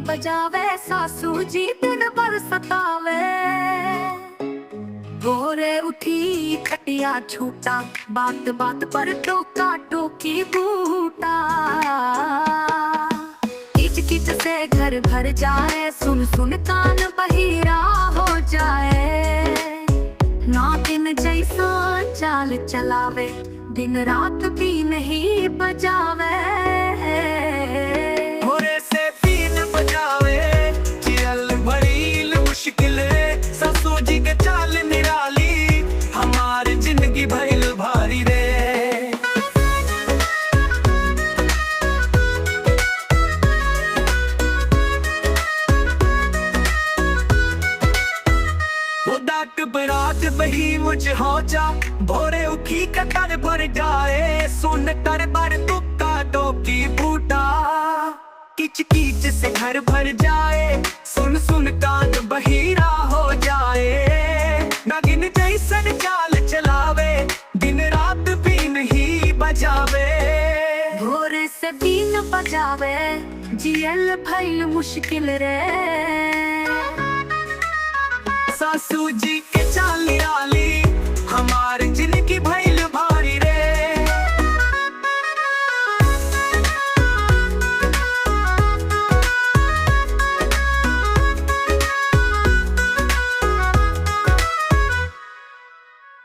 बजावे, सासू जी दिन भर सतावे। भोरे उठी खटिया छूटा, बात बात पर टोका टोकी बूटा। किच किच से घर भर जाए, सुन सुन कान बहिरा हो जाए। नागिन जैसा चाल चलावे, दिन रात भी नहीं बजावे। भोरे से बीन बजावे, चियल भरील मुश्किले। सासू जी के चाल निराली, हमारी जिंदगी भइल भारी रे। डाक बरात बही मुझ हो जा, भोरे उठी कतर भर जाए। सुन कर बर तुक्का टोकी बूटा, किच किच से घर भर जाए। सुन सुन कान बहिरा हो जाए। नागिन जैसन चाल चलावे, दिन रात भी नहीं बजावे। भोरे से बीन बजावे, जियल भइल मुश्किल रे। सासू जी के चाल निराली, हमारी जिंदगी भइल भारी रे।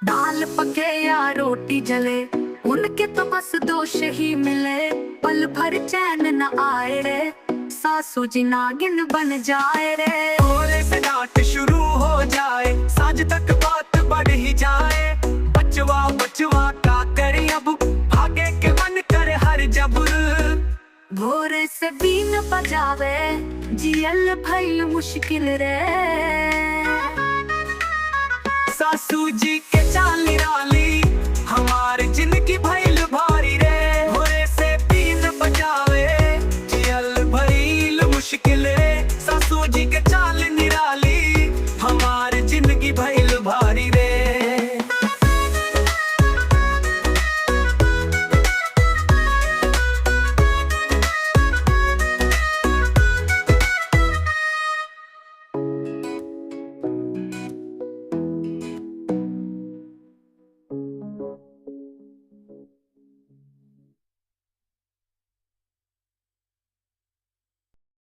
दाल पके या रोटी जले, उनके तो बस दोष ही मिले। पल भर चैन न आए रे, सासू जी नागिन बन जाए रे। भोरे से डांट शुरू हो जाए, सांझ तक बात बढ़ ही जाए। बचवा बचवा का करे अब, भागे के मन करे हर जब। भोरे से बीन बजावे, जियल भइल मुश्किल रे। सासू जी के